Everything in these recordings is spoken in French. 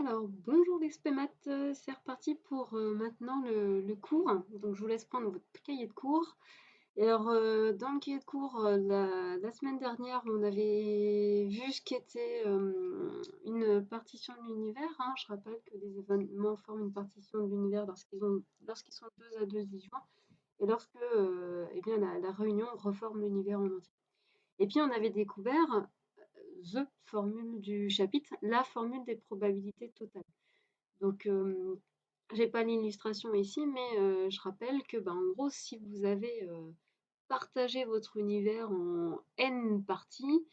Alors, bonjour les spémates, c'est reparti pour maintenant le cours. Donc, je vous laisse prendre votre cahier de cours. Et alors, dans le cahier de cours, la semaine dernière, on avait vu ce qu'était une partition de l'univers, hein. Je rappelle que les événements forment une partition de l'univers lorsqu'ils sont deux à deux disjoints et lorsque eh bien, la réunion reforme l'univers en entier. Et puis, on avait découvert the formule du chapitre, la formule des probabilités totales. Donc, j'ai pas l'illustration ici, mais je rappelle que, bah, en gros, si vous avez partagé votre univers en n parties,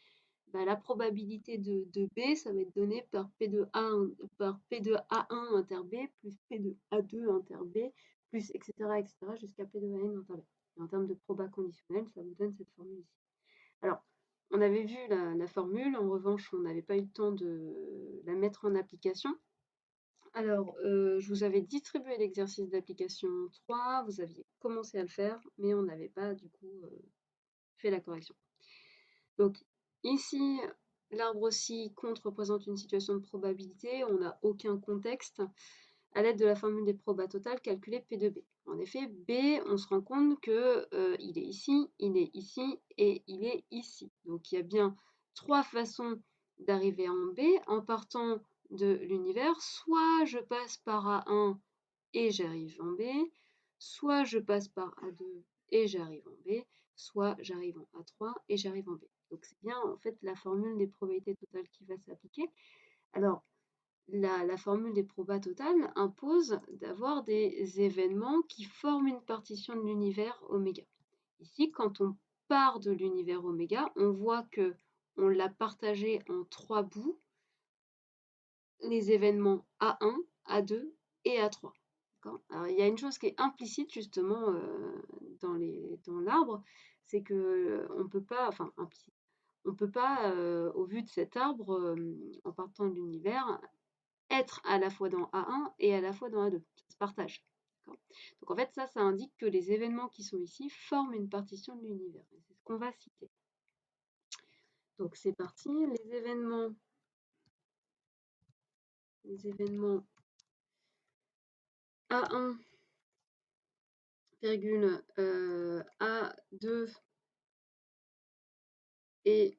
bah, la probabilité de B, ça va être donné par P de A1 inter B plus P de A2 inter B plus etc. jusqu'à P de AN inter B. Et en termes de proba conditionnel, ça vous donne cette formule ici. Alors, on avait vu la formule, en revanche, on n'avait pas eu le temps de la mettre en application. Alors, je vous avais distribué l'exercice d'application 3, vous aviez commencé à le faire, mais on n'avait pas du coup fait la correction. Donc ici, l'arbre ci-compte représente une situation de probabilité, on n'a aucun contexte. À l'aide de la formule des probas totales, calculer P de B. En effet, B, on se rend compte que il est ici, il est ici et il est ici. Donc il y a bien trois façons d'arriver en B en partant de l'univers. Soit je passe par A1 et j'arrive en B, soit je passe par A2 et j'arrive en B, soit j'arrive en A3 et j'arrive en B. Donc c'est bien en fait la formule des probabilités totales qui va s'appliquer. Alors, la formule des probas totales impose d'avoir des événements qui forment une partition de l'univers oméga. Ici, quand on part de l'univers oméga, on voit que on l'a partagé en trois bouts, les événements A1, A2 et A3. Alors, il y a une chose qui est implicite justement dans l'arbre, c'est que on peut pas, enfin implicite, on peut pas, au vu de cet arbre, en partant de l'univers, être à la fois dans A1 et à la fois dans A2. Ça se partage. Donc en fait, ça indique que les événements qui sont ici forment une partition de l'univers. C'est ce qu'on va citer. Donc c'est parti. Les événements A1, A2 et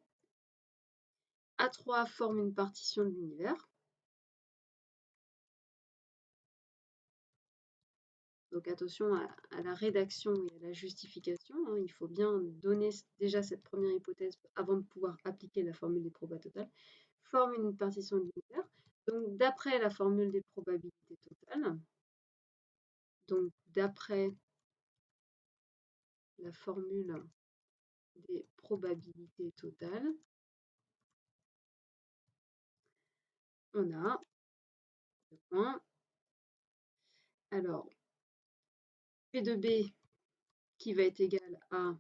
A3 forment une partition de l'univers. Donc attention à la rédaction et à la justification, hein. Il faut bien donner déjà cette première hypothèse avant de pouvoir appliquer la formule des probas totales. Forme une partition de l'univers. Donc d'après la formule des probabilités totales, donc d'après la formule des probabilités totales, on a le point. Alors, P de B qui va être égal à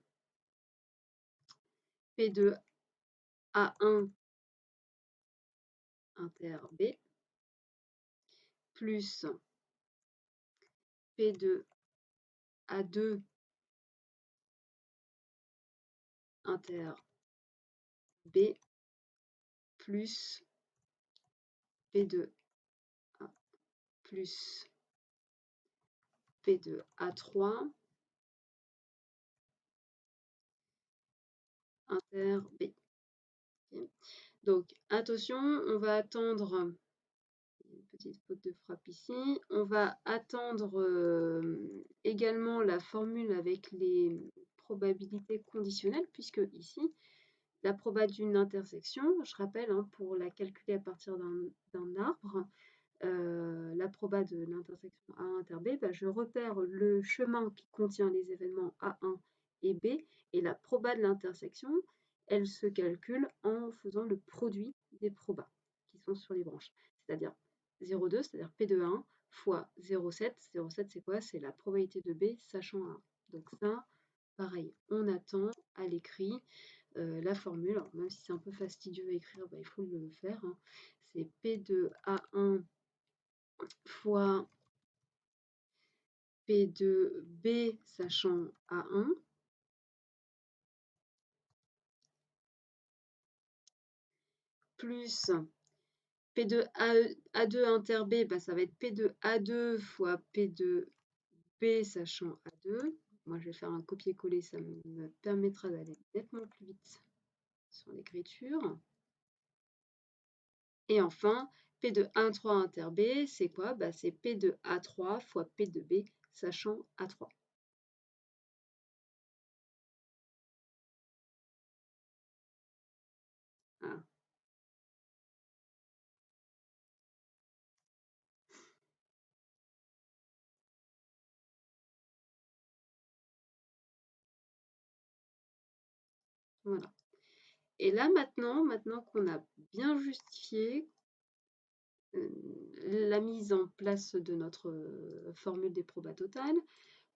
P de A1 inter B plus P de A2 inter B plus P de A plus P de A3 inter B. Okay. Donc attention, on va attendre, une petite faute de frappe ici, on va attendre également la formule avec les probabilités conditionnelles, puisque ici, la proba d'une intersection, je rappelle, hein, pour la calculer à partir d'un arbre, la proba de l'intersection A1 inter B, bah, je repère le chemin qui contient les événements A1 et B, et la proba de l'intersection, elle se calcule en faisant le produit des probas qui sont sur les branches, c'est-à-dire 0,2, c'est-à-dire P de 1 fois 0,7. 0,7 c'est quoi? C'est la probabilité de B sachant A1. Donc ça, pareil, on attend à l'écrit la formule. Alors, même si c'est un peu fastidieux à écrire, bah, il faut le faire, hein. C'est P de A1 fois P de B sachant A1 plus P2A2 inter B, bah, ça va être P2A2 fois P2B sachant A2. Moi, je vais faire un copier-coller, ça me permettra d'aller nettement plus vite sur l'écriture. Et enfin, P2A3 inter B, c'est quoi? Bah, c'est P2A3 fois P2B sachant A3. Ah, voilà. Et là, maintenant qu'on a bien justifié la mise en place de notre formule des probas totales,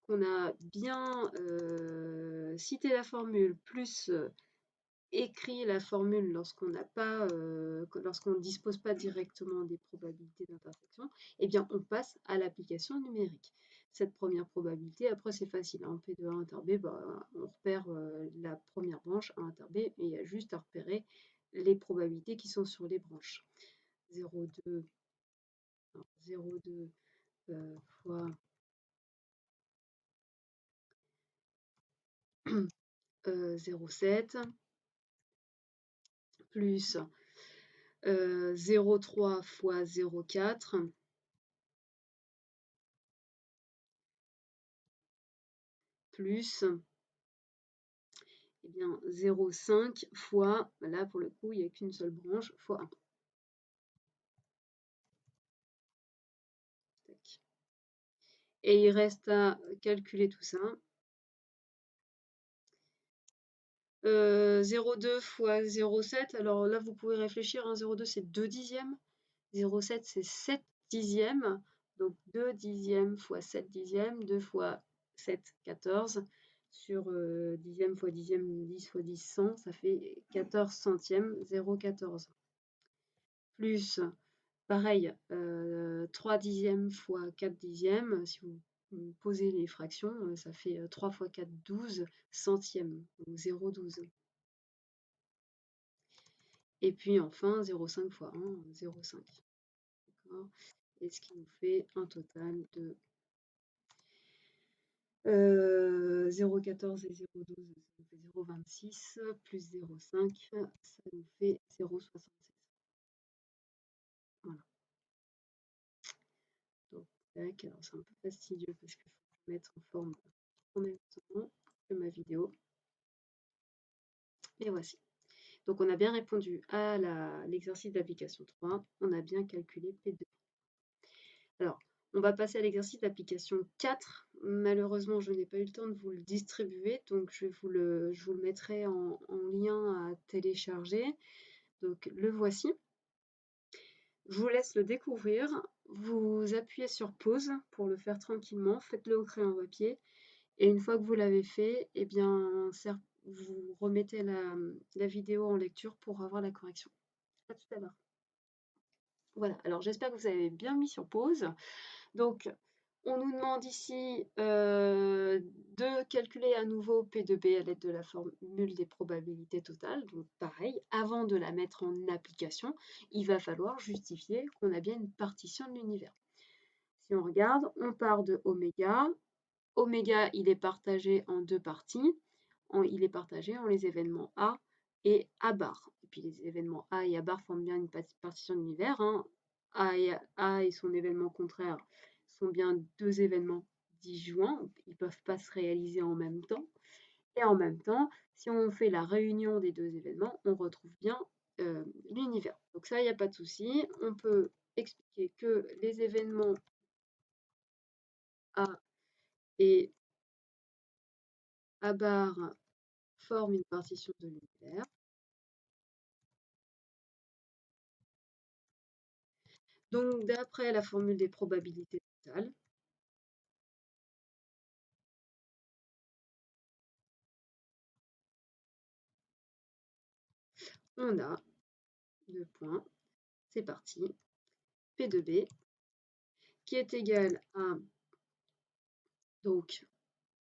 qu'on a bien cité la formule, plus écrit la formule lorsqu'on n'a pas, lorsqu'on ne dispose pas directement des probabilités d'intersection, eh bien on passe à l'application numérique. Cette première probabilité, après c'est facile, en P2A inter B, bah, on repère la première branche A inter B et il y a juste à repérer les probabilités qui sont sur les branches. 0,2 fois 0,7 plus 0,3 fois 0,4 plus eh bien 0,5 fois, là pour le coup il n'y a qu'une seule branche, fois 1. Tac. Et il reste à calculer tout ça. 0,2 fois 0,7, alors là vous pouvez réfléchir, hein, 0,2 c'est 2 dixièmes, 0,7 c'est 7 dixièmes, donc 2 dixièmes fois 7 dixièmes, 2 fois 7, 14, sur dixième fois dixième, 10 fois 10, 100, ça fait 14 centièmes, 0,14. Plus, pareil, 3 dixièmes fois 4 dixièmes, si vous posez les fractions, ça fait 3 fois 4, 12 centièmes, donc 0,12. Et puis enfin 0,5 fois 1, 0,5. D'accord. Et ce qui nous fait un total de 0,14 et 0,12, ça nous fait 0,26, plus 0,5, ça nous fait 0,76. Voilà. Donc, tac, alors c'est un peu fastidieux parce qu'il faut que je mette en forme en même temps que ma vidéo. Et voici. Donc on a bien répondu à l'exercice d'application 3, on a bien calculé P2. Alors, on va passer à l'exercice d'application 4. Malheureusement, je n'ai pas eu le temps de vous le distribuer, donc je vous le mettrai en lien à télécharger. Donc le voici. Je vous laisse le découvrir. Vous appuyez sur pause pour le faire tranquillement. Faites-le au crayon papier. Et une fois que vous l'avez fait, eh bien, vous remettez la vidéo en lecture pour avoir la correction. À tout à l'heure. Voilà, alors j'espère que vous avez bien mis sur pause. Donc, on nous demande ici de calculer à nouveau P2B à l'aide de la formule des probabilités totales. Donc pareil, avant de la mettre en application, il va falloir justifier qu'on a bien une partition de l'univers. Si on regarde, on part de oméga. Oméga, il est partagé en deux parties. Il est partagé en les événements A et A bar. Et puis les événements A et A bar forment bien une partition de l'univers. Hein. A et son événement contraire sont bien deux événements disjoints. Ils ne peuvent pas se réaliser en même temps. Et en même temps, si on fait la réunion des deux événements, on retrouve bien l'univers. Donc ça, il n'y a pas de souci. On peut expliquer que les événements A et A bar forment une partition de l'univers. Donc, d'après la formule des probabilités totales, on a deux points, c'est parti, P de B, qui est égal à, donc,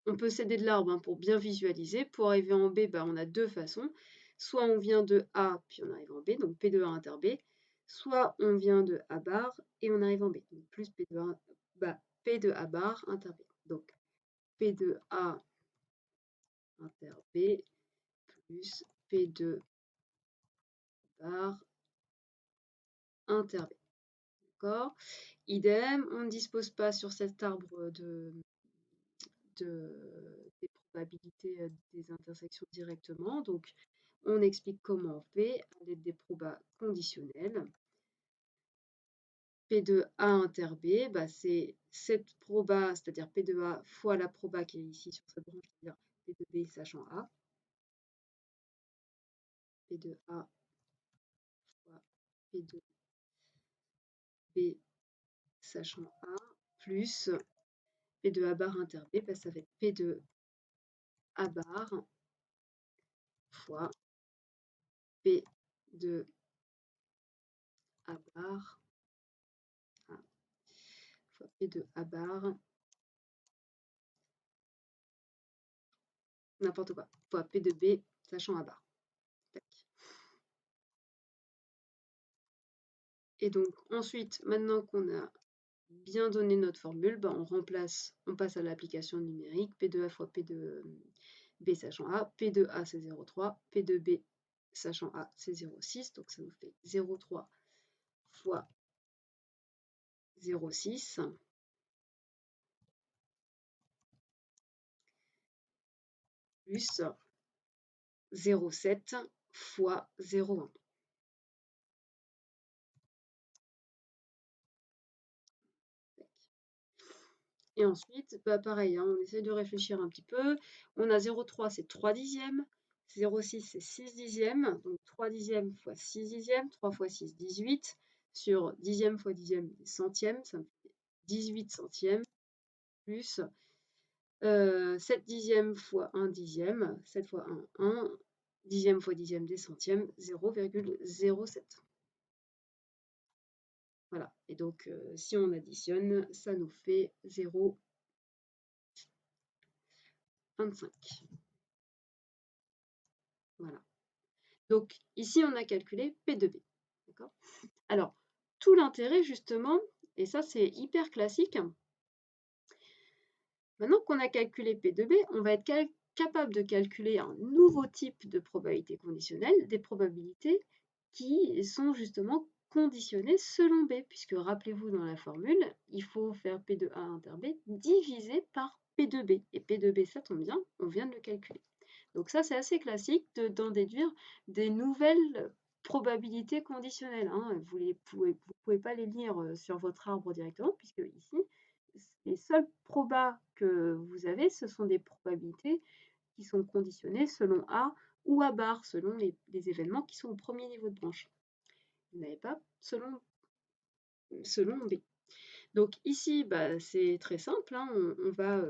on peut s'aider de l'arbre pour bien visualiser. Pour arriver en B, on a deux façons. Soit on vient de A, puis on arrive en B, donc P de A inter B, soit on vient de A bar et on arrive en B. Donc plus P de A, bah, P de A bar inter B. Donc P de A inter B plus P de bar inter B. D'accord? Idem, on ne dispose pas sur cet arbre des probabilités des intersections directement. Donc, on explique comment on fait à l'aide des probas conditionnels. P de A inter B, bah, c'est cette proba, c'est-à-dire P de A fois la proba qui est ici sur cette branche, c'est-à-dire P de B sachant A. P de A fois P de B sachant A, plus P de A bar inter B, bah, ça va être P de A bar fois P de A bar fois P de A bar, n'importe quoi, fois P de B sachant A bar. Tac. Et donc ensuite, maintenant qu'on a bien donné notre formule, ben on passe à l'application numérique, P de A fois P de B sachant A, P de A c'est 0,3, P de B sachant A c'est 0,6, donc ça nous fait 0,3 fois 0,6 plus 0,7 fois 0,1. Et ensuite, bah pareil, hein, on essaie de réfléchir un petit peu. On a 0,3, c'est 3 dixièmes. 0,6, c'est 6 dixièmes. Donc 3 dixièmes fois 6 dixièmes. 3 fois 6, 18. Sur dixième fois dixième, centième, ça me fait 18 centièmes. Plus 7 dixièmes fois 1 dixième. 7 fois 1, 1. Dixième fois dixième des centièmes, 0,07. Voilà. Et donc, si on additionne, ça nous fait 0,25. Voilà. Donc ici, on a calculé P de B. D'accord? Alors, tout l'intérêt justement, et ça c'est hyper classique, maintenant qu'on a calculé P de B, on va être capable de calculer un nouveau type de probabilité conditionnelle, des probabilités qui sont justement conditionnées selon B, puisque rappelez-vous dans la formule, il faut faire P de A inter B divisé par P de B. Et P de B, ça tombe bien, on vient de le calculer. Donc ça, c'est assez classique d'en déduire des nouvelles probabilités conditionnelles, hein. Vous ne pouvez pas les lire sur votre arbre directement, puisque ici, les seuls probas que vous avez, ce sont des probabilités qui sont conditionnées selon A ou A bar, selon les événements qui sont au premier niveau de branche. Vous n'avez pas selon B. Donc ici, bah, c'est très simple, hein, on va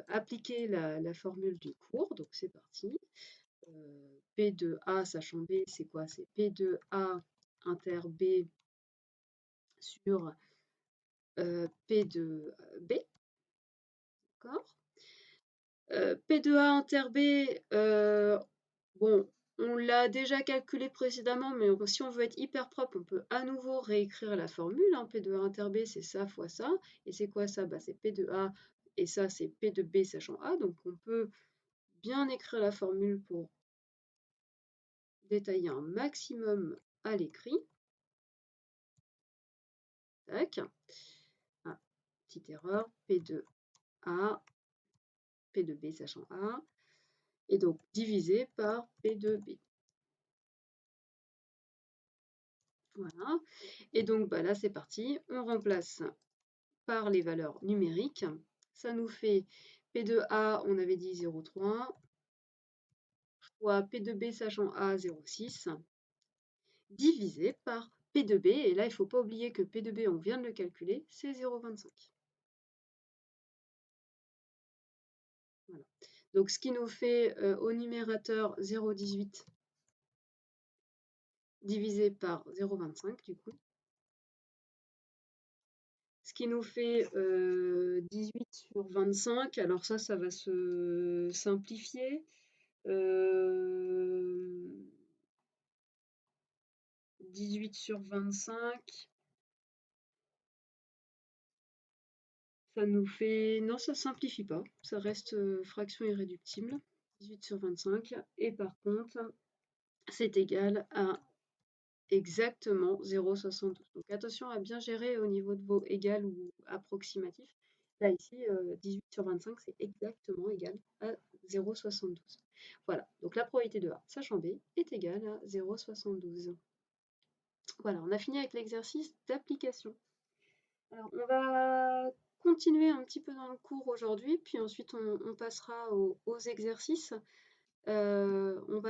appliquer la formule du cours, donc c'est parti. P de A sachant B, c'est quoi? C'est P de A inter B sur P de B, d'accord? P de A inter B, bon, on l'a déjà calculé précédemment, mais si on veut être hyper propre, on peut à nouveau réécrire la formule, hein. P de A inter B, c'est ça fois ça. Et c'est quoi ça? Bah, c'est P de A, et ça, c'est P de B sachant A. Donc, on peut bien écrire la formule pour détailler un maximum à l'écrit. Tac. Ah, petite erreur. P de A, P de B sachant A. Et donc, divisé par P de B. Voilà. Et donc, bah là, c'est parti. On remplace par les valeurs numériques. Ça nous fait P de A, on avait dit 0,3, fois P de B sachant A, 0,6, divisé par P de B. Et là, il ne faut pas oublier que P de B, on vient de le calculer, c'est 0,25. Voilà. Donc, ce qui nous fait au numérateur 0,18 divisé par 0,25 du coup. Ce qui nous fait 18 sur 25. Alors ça va se simplifier. 18 sur 25, ça nous fait... Non, ça simplifie pas, ça reste fraction irréductible, 18 sur 25, et par contre, c'est égal à exactement 0,72. Donc attention à bien gérer au niveau de vos égal ou approximatifs. Là, ici, 18 sur 25, c'est exactement égal à 0,72. Voilà, donc la probabilité de A, sachant B, est égale à 0,72. Voilà, on a fini avec l'exercice d'application. Alors, on va continuer un petit peu dans le cours aujourd'hui, puis ensuite on passera aux exercices. On va